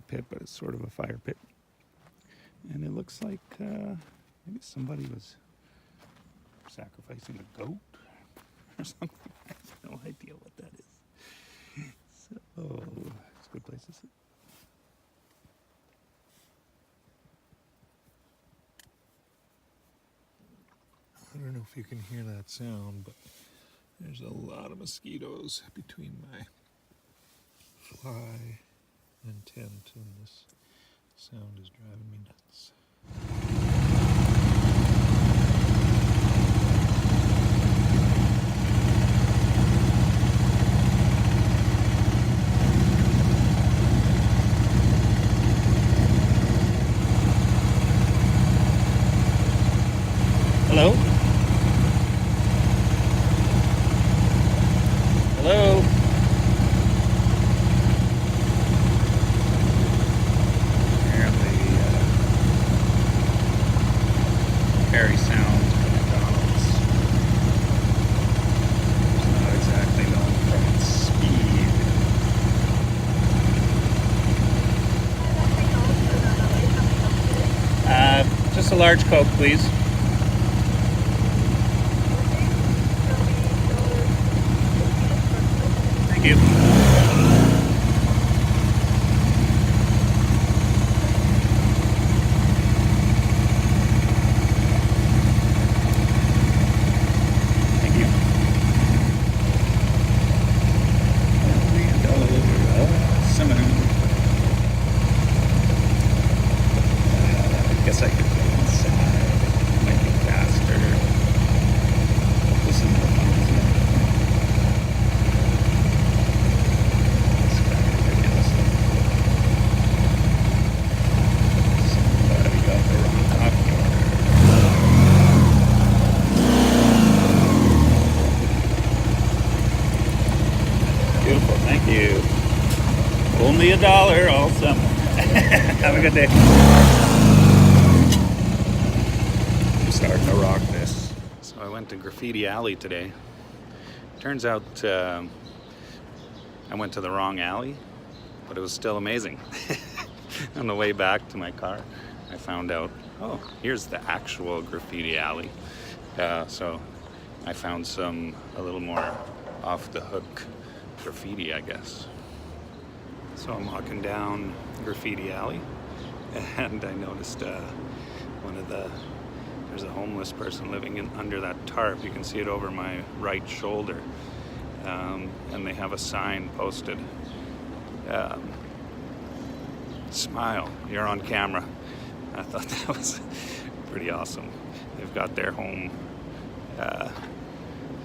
pit, but it's sort of a fire pit. And it looks like maybe somebody was sacrificing a goat or something. I have no idea what that is. So, it's a good place to sit. I don't know if you can hear that sound, but there's a lot of mosquitoes between my fly and tent, and this sound is driving me nuts. Hello? Hello? Apparently, Perry Sound McDonald's is not exactly known for its speed. Just a large Coke, please. Thank you. Thank you. I guess I could go inside. It might be faster. This is more fun, isn't it? This guy ridiculous. Somebody got the wrong coffee order. Beautiful, thank you. Only $1 all summer. Have a good day. I'm starting to rock this. So I went to Graffiti Alley today. Turns out I went to the wrong alley, but it was still amazing. On the way back to my car, I found out, oh, here's the actual Graffiti Alley. So I found a little more off the hook graffiti, I guess. So I'm walking down Graffiti Alley, and I noticed there's a homeless person living under that tarp. You can see it over my right shoulder, and they have a sign posted, "Smile, you're on camera." I thought that was pretty awesome. They've got their home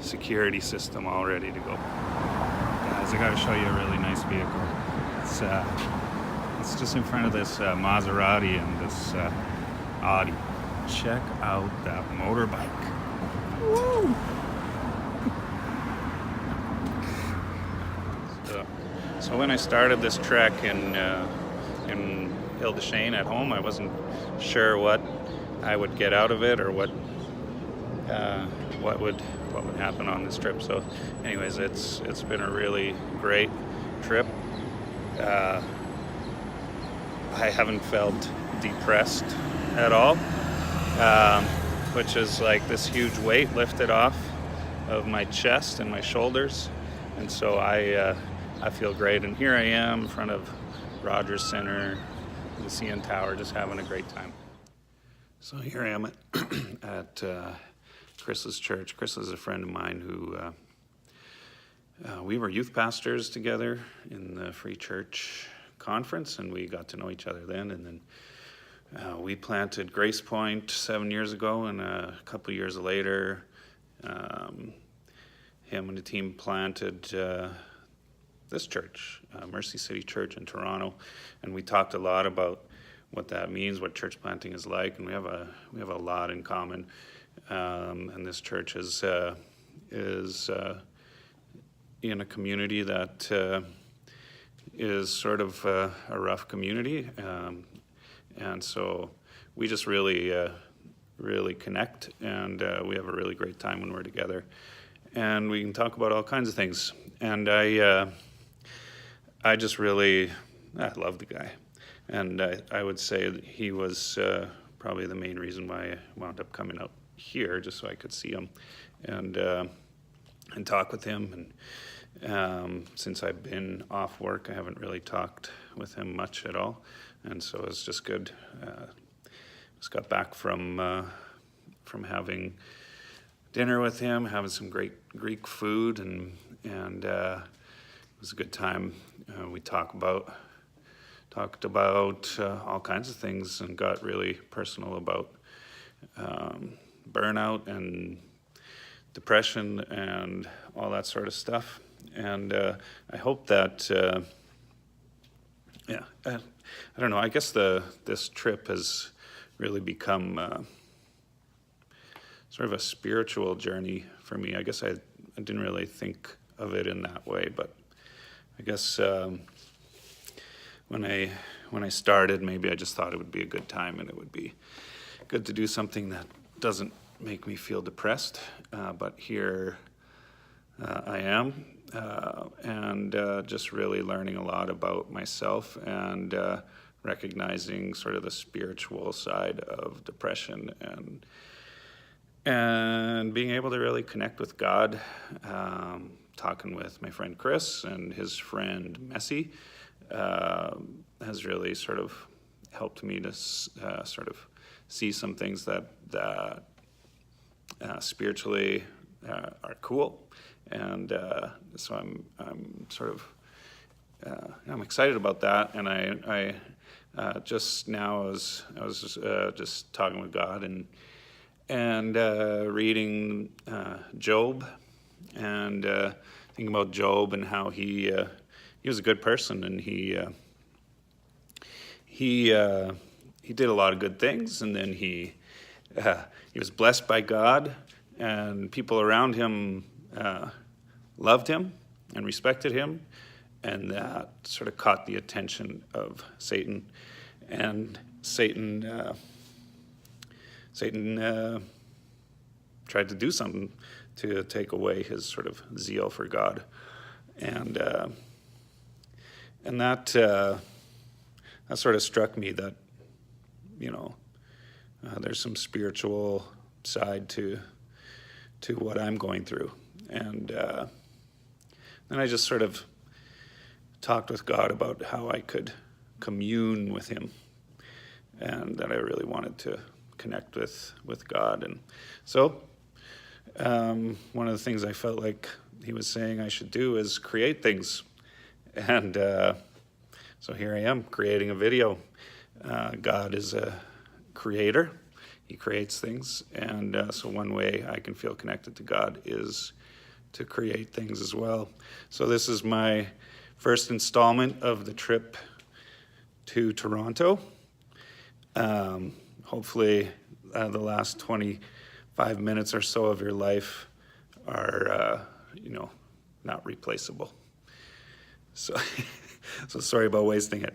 security system all ready to go. Guys, I gotta show you a really nice vehicle. It's just in front of this Maserati and this Audi. Check out that motorbike. Woo! So when I started this trek in Ile-des-Chênes at home, I wasn't sure what I would get out of it or what would happen on this trip. So anyways, it's been a really great trip. I haven't felt depressed at all, which is like this huge weight lifted off of my chest and my shoulders, and so I feel great. And here I am in front of Rogers Center, the CN Tower, just having a great time. So here I am at Chris's church. Chris is a friend of mine who we were youth pastors together in the Free Church Conference, and we got to know each other then. And then we planted Grace Point 7 years ago, and a couple of years later, him and the team planted this church, Mercy City Church in Toronto, and we talked a lot about what that means, what church planting is like, and we have a lot in common. And this church is in a community that is sort of a rough community, and so we just really connect, and we have a really great time when we're together, and we can talk about all kinds of things. And I love the guy. And I would say that he was probably the main reason why I wound up coming out here, just so I could see him and talk with him. And since I've been off work, I haven't really talked with him much at all, and so it's just good. Just got back from having dinner with him, having some great Greek food, and it was a good time. We talked about all kinds of things and got really personal about burnout and depression and all that sort of stuff. And I hope that, I don't know, I guess this trip has really become sort of a spiritual journey for me. I guess I didn't really think of it in that way, but I guess when I started, maybe I just thought it would be a good time and it would be good to do something that doesn't make me feel depressed. But here I am, and just really learning a lot about myself and recognizing sort of the spiritual side of depression and being able to really connect with God. Talking with my friend Chris and his friend Messi has really sort of helped me to sort of see some things that spiritually are cool, and so I'm sort of I'm excited about that. And I just now I was just talking with God and reading Job, and thinking about Job and how he was a good person, and he did a lot of good things, and then he was blessed by God, and people around him loved him and respected him, and that sort of caught the attention of Satan, and Satan tried to do something to take away his sort of zeal for God, and that sort of struck me that, you know, there's some spiritual side to what I'm going through, and then I just sort of talked with God about how I could commune with him, and that I really wanted to connect with God. And so one of the things I felt like he was saying I should do is create things, and so here I am creating a video. God is a creator. He creates things, and so one way I can feel connected to God is to create things as well. So this is my first installment of the trip to Toronto. Hopefully the last 25 minutes or so of your life are, not replaceable. So, so sorry about wasting it.